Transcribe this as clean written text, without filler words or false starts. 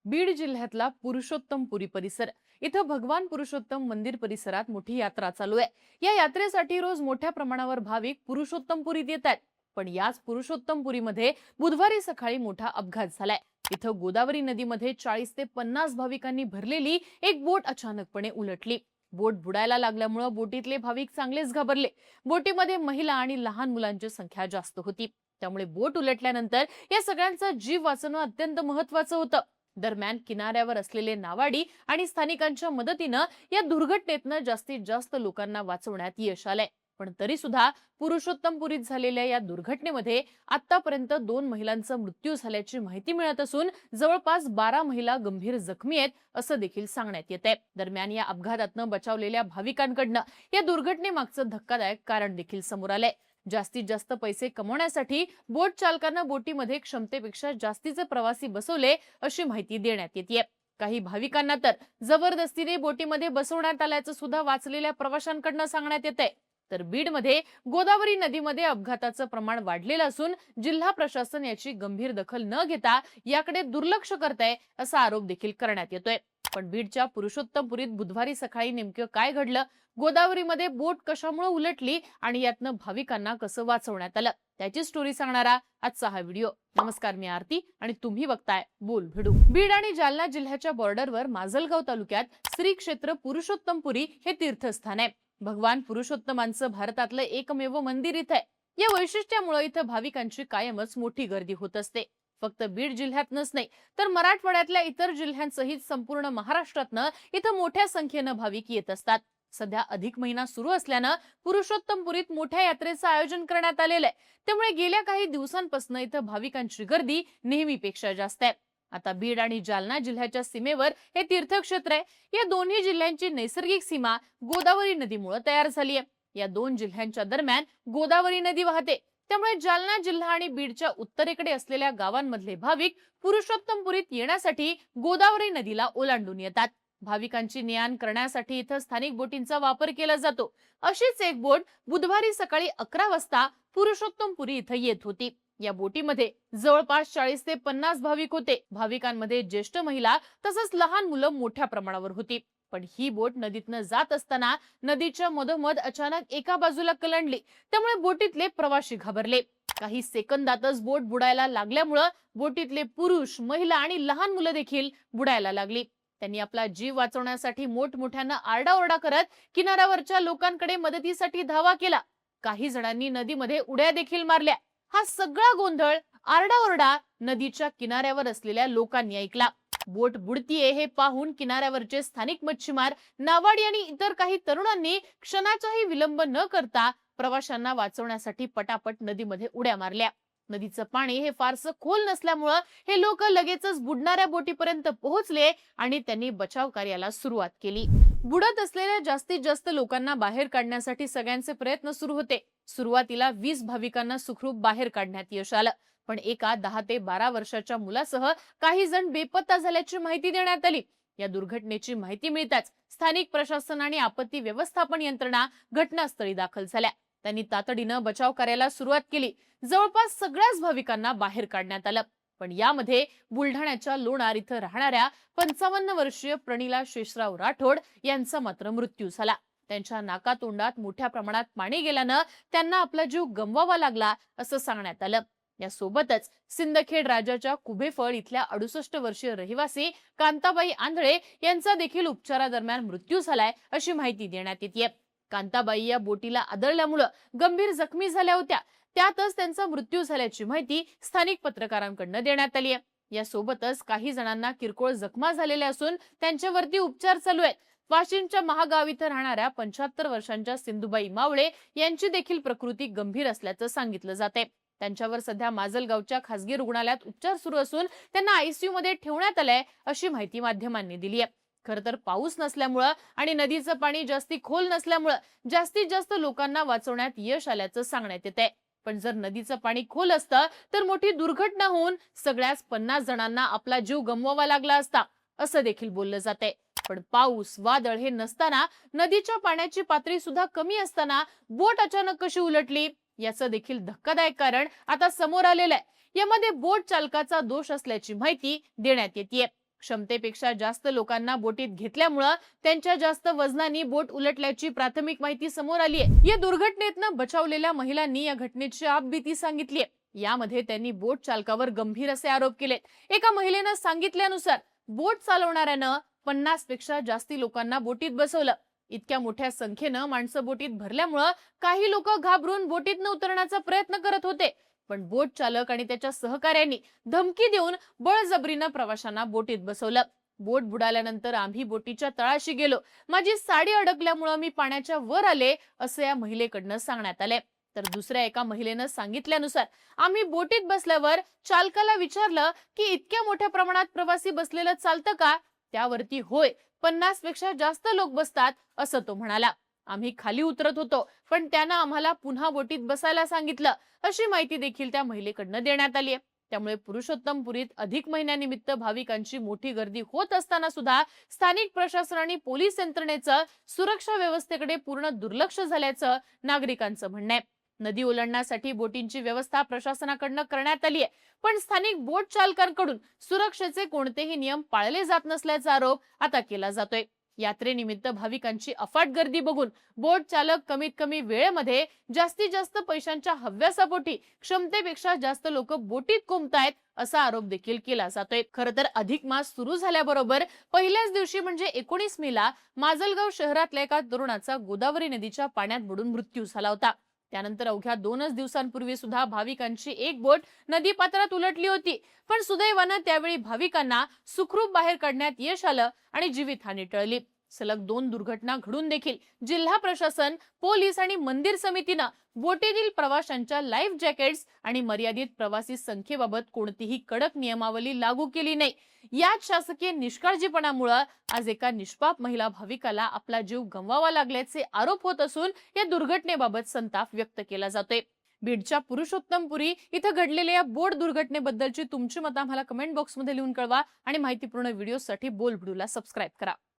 बीड जिल्ह्यातला पुरुषोत्तमपुरी परिसर इथं भगवान पुरुषोत्तम मंदिर परिसरात मोठी यात्रा चालू आहे। या यात्रेसाठी रोज मोठ्या प्रमाणावर भाविक पुरुषोत्तमपुरीत येतात। पण याच पुरुषोत्तमपुरीमध्ये बुधवारी सकाळी मोठा अपघात झालाय। इथं गोदावरी नदीमध्ये 40 ते 50 भाविकांनी भरलेली एक बोट अचानकपणे उलटली। बोट बुडायला लागल्यामुळे बोटीतले भाविक चांगलेच घाबरले। बोटीमध्ये महिला आणि लहान मुलांची संख्या जास्त होती, त्यामुळे बोट उलटल्यानंतर या सगळ्यांचा जीव वाचवणं अत्यंत महत्त्वाचं होतं। दरम्यान किनाऱ्यावर असलेले नावाडी आणि स्थानिकांच्या मदतीनं या दुर्घटनेतनं जास्तीत जास्त लोकांना वाचवण्यात यश आलंय। पण तरी सुद्धा पुरुषोत्तमपुरीत झालेल्या या दुर्घटनेमध्ये आतापर्यंत 2 महिलांचा मृत्यू झाल्याची माहिती मिळत असून जवळपास 12 महिला गंभीर जखमी आहेत असं देखील सांगण्यात येत आहे। दरम्यान या अपघातातनं बचावलेल्या भाविकांकडनं या दुर्घटनेमागचं धक्कादायक कारण देखील समोर आलंय। जास्तीत जास्त पैसे कमवण्यासाठी बोट चालकांना बोटीमध्ये क्षमतेपेक्षा जास्तीचे प्रवासी बसवले अशी माहिती देण्यात येते। काही भाविकांना तर जबरदस्तीने बोटीमध्ये बसवण्यात आल्याचं सुद्धा वाचलेल्या प्रवाशांकडनं सांगण्यात येते। तर बीडमध्ये गोदावरी नदीमध्ये अपघाताचं प्रमाण वाढलेलं असून जिल्हा प्रशासन याची गंभीर दखल न घेता याकडे दुर्लक्ष करतंय असा आरोप देखील करण्यात येतोय। पण बीडच्या पुरुषोत्तमपुरीत बुधवारी सकाळी नेमकं काय घडलं, गोदावरीमध्ये बोट कशामुळे उलटली आणि यातनं भाविकांना कसं वाचवण्यात आलं, त्याची स्टोरी सांगणारा आजचा हा व्हिडिओ। नमस्कार, मी आरती आणि तुम्ही बघताय बोल भिडू। बीड आणि जालना जिल्ह्याच्या बॉर्डरवर माजलगाव तालुक्यात श्री क्षेत्र पुरुषोत्तमपुरी हे तीर्थस्थान आहे। भगवान पुरुषोत्तमांचं भारतातलं एकमेव मंदिर इथं आहे। या वैशिष्ट्यामुळे इथं भाविकांची कायमच मोठी गर्दी होत असते। फक्त बीड जिल्ह्यातच नाही तर मराठवाड्यातल्या इतर जिल्ह्यांसहित संपूर्ण महाराष्ट्रातनं इथं मोठ्या संख्येनं भाविक येत असतात। सध्या अधिक महिना सुरू असल्यानं पुरुषोत्तमपुरीत मोठ्या यात्रेचं आयोजन करण्यात आलेलं आहे, त्यामुळे गेल्या काही दिवसांपासून इथं भाविकांची गर्दी नेहमीपेक्षा जास्त आहे। आता बीड आणि जालना जिल्ह्याच्या सीमेवर हे तीर्थक्षेत्र आहे। या दोन्ही जिल्ह्यांची नैसर्गिक सीमा गोदावरी नदीमुळे तयार झाली आहे। या दोन जिल्ह्यांच्या दरम्यान गोदावरी नदी वाहते, त्यामुळे जालना जिल्हा आणि बीडच्या उत्तरेकडे असलेल्या गावांमधले भाविक पुरुषोत्तमपुरीत येण्यासाठी गोदावरी नदीला ओलांडून येतात। भाविकांची ने-आण करण्यासाठी इथं स्थानिक बोटींचा वापर केला जातो। अशीच एक बोट बुधवारी सकाळी 11 वाजता पुरुषोत्तमपुरी इथं येत होती। या बोटीमध्ये जवळपास 40 ते 50 भाविक होते। भाविकांमध्ये ज्येष्ठ महिला तसंच लहान मुलं मोठ्या प्रमाणावर होती। पण ही बोट नदीतनं जात असताना नदीच्या मधोमध अचानक एका बाजूला कलंडली, त्यामुळे बोटीतले प्रवासी घाबरले। काही सेकंदातच बोट बुडायला लागल्यामुळे बोटीतले पुरुष, महिला आणि लहान मुलं देखील बुडायला लागली। त्यांनी आपला जीव वाचवण्यासाठी मोठमोठ्यानं आरडाओरडा करत किनाऱ्यावरच्या लोकांकडे मदतीसाठी धावा केला। काही जणांनी नदीमध्ये उड्या देखील मारल्या। हा सगळा गोंधळ, आरडाओरडा नदीच्या किनाऱ्यावर असलेल्या लोकांनी ऐकला। बोट बुडतीये हे पाहून किनाऱ्यावरचे स्थानिक मच्छीमार, नावाडी आणि इतर काही तरुणांनी क्षणाचाही विलंब न करता प्रवाशांना वाचवण्यासाठी पटापट नदीमध्ये उड्या मारल्या। नदीचं पाणी हे फारसं खोल नसल्यामुळे हे लोक लगेचच बुडणाऱ्या बोटीपर्यंत पोहोचले आणि त्यांनी बचाव कार्याला सुरुवात केली। बुडत असलेल्या जास्तीत जास्त लोकांना बाहेर काढण्यासाठी सगळ्यांचे प्रयत्न सुरू होते। सुरुवातीला 20 भाविकांना सुखरूप बाहेर काढण्यात यश आलं, पण एका 10 ते 12 वर्षाच्या मुलासह काही जण बेपत्ता झाल्याची माहिती देण्यात आली। या दुर्घटनेची माहिती मिळताच स्थानिक प्रशासन आणि आपत्ती व्यवस्थापन यंत्रणा घटनास्थळी दाखल झाल्या। त्यांनी तातडीनं बचाव कार्याला सुरुवात केली। जवळपास सगळ्याच भाविकांना बाहेर काढण्यात आलं, पण यामध्ये बुलढाण्याच्या लोणार इथं राहणाऱ्या 55 वर्षीय प्रणिला शेषराव राठोड यांचा मात्र मृत्यू झाला। त्यांच्या नाकातोंडात मोठ्या प्रमाणात पाणी गेल्यानं त्यांना आपला जीव गमवावा लागला असं सांगण्यात आलं। यासोबतच सिंदखेड राजाच्या कुबेफळ इथल्या 68 वर्षीय रहिवासी कांताबाई आंधळे यांचा देखील उपचारादरम्यान मृत्यू झालाय अशी माहिती देण्यात येते। कांताबाई या बोटीला आदळल्यामुळे गंभीर जखमी झाल्या होत्या, त्यातच त्यांचा मृत्यू झाल्याची माहिती स्थानिक पत्रकारांकडून देण्यात आली आहे। यासोबतच काही जणांना किरकोळ जखमा झालेल्या असून त्यांच्यावरती उपचार चालू आहेत। वाशिमच्या महागाव इथं राहणाऱ्या 75 वर्षांच्या सिंधुबाई मावळे यांची देखील प्रकृती गंभीर असल्याचं सांगितलं जाते। त्यांच्यावर सध्या माजलगावच्या खासगी रुग्णालयात उपचार सुरू असून त्यांना आयसीयू मध्ये ठेवण्यात आलंय अशी माहिती माध्यमांनी दिली आहे। खरं तर पाऊस नसल्यामुळे आणि नदीचं पाणी जास्ती खोल नसल्यामुळे जास्तीत जास्त लोकांना वाचवण्यात यश आल्याचं सांगण्यात येते। पण जर नदीचं पाणी खोल असतं तर मोठी दुर्घटना होऊन सगळ्याच 50 जणांना आपला जीव गमवावा लागला असता असं देखील बोललं जाते। पण पाऊस, वादळ हे नसताना नदीच्या पाण्याची पातळी सुद्धा कमी असताना बोट अचानक कशी उलटली याचं देखील धक्कादायक कारण आता समोर आलेलं आहे। यामध्ये बोट चालकाचा दोष असल्याची माहिती देण्यात येते। क्षमतेपेक्षा जास्त लोकांना बोटीत घेतल्यामुळे त्यांच्या जास्त वजनाने बोट उलटल्याची प्राथमिक माहिती समोर आली आहे। या दुर्घटनेतनं बचावलेल्या महिलांनी या घटनेची आपबीती सांगितली आहे। यामध्ये त्यांनी बोट चालकावर गंभीर असे आरोप केले। एका महिलेनं सांगितल्यानुसार बोट चालवणाऱ्यानं 50 पेक्षा जास्ती लोकांना बोटीत बसवलं। इतक्या मोठ्या संख्येनं माणसं बोटीत भरल्यामुळे काही लोक घाबरून बोटीतनं उतरण्याचा प्रयत्न करत होते, पण बोट चालक आणि त्याच्या सहकाऱ्यांनी धमकी देऊन बळजबरीनं प्रवाशांना बोटीत बसवलं। बोट बुडाल्यानंतर आम्ही बोटीच्या तळाशी गेलो, माझी साडी अडकल्यामुळे मी पाण्याच्या वर आले, असं या महिलेकडनं सांगण्यात आले। तर दुसऱ्या एका महिलेनं सांगितल्यानुसार आम्ही बोटीत बसल्यावर चालकाला विचारलं की इतक्या मोठ्या प्रमाणात प्रवासी बसलेलं चालतं का? त्यावरती होय, 50 पेक्षा जास्त लोक बसतात असं तो म्हणाला। आम्ही खाली उतरत होतो, पण त्यानं आम्हाला पुन्हा बोटीत बसायला सांगितलं, अशी माहिती देखील त्या महिलेकडनं देण्यात आली आहे। त्यामुळे पुरुषोत्तमपुरीत अधिक महिन्यानिमित्त भाविकांची मोठी गर्दी होत असताना सुद्धा स्थानिक प्रशासन आणि पोलीस यंत्रणेचं सुरक्षा व्यवस्थेकडे पूर्ण दुर्लक्ष झाल्याचं नागरिकांचं म्हणणं आहे। नदी ओलांडण्यासाठी बोटींची व्यवस्था प्रशासनाकडनं करण्यात आली आहे, पण स्थानिक बोट चालकांकडून सुरक्षेचे कोणतेही नियम पाळले जात नसल्याचा आरोप आता केला जातोय। यात्रेनिमित्त भाविकांची अफाट गर्दी बघून बोट चालक कमीत कमी वेळेमध्ये जास्तीत जास्त पैशांच्या हव्यासापोटी क्षमतेपेक्षा जास्त लोक बोटीत कोंबतायत असा आरोप देखील केला जातोय। खरं तर अधिक मास सुरू झाल्याबरोबर पहिल्याच दिवशी म्हणजे 19 मेला माजलगाव शहरातल्या एका तरुणाचा गोदावरी नदीच्या पाण्यात बुडून मृत्यू झाला होता। त्यानंतर अवघ्या 2च दिवसांपूर्वी सुद्धा भाविकांची एक बोट नदी पात्रात उलटली होती, पण सुदैवानं त्यावेळी भाविकांना सुखरूप बाहेर काढण्यात यश आलं आणि जीवितहानी टळली। सलग 2 दुर्घटना घडून देखील जिल्हा प्रशासन, पोलीस आणि मंदिर समितीनं बोटीतील प्रवाशांच्या लाईफ जॅकेट्स आणि मर्यादित प्रवासी संख्येबाबत कोणतीही कडक नियमावली लागू केली नाही। याच शासकीय निष्काळजीपणामुळे आज एका निष्पाप महिला भाविकाला आपला जीव गमवावा लागल्याचे आरोप होत असून या दुर्घटनेबाबत संताप व्यक्त केला जातोय। बीडच्या पुरुषोत्तमपुरी इथं घडलेल्या या बोट दुर्घटनेबद्दलची तुमची मतं आम्हाला कमेंट बॉक्समध्ये लिहून कळवा आणि माहितीपूर्ण व्हिडिओसाठी बोल व्हिडिओला सबस्क्राईब करा।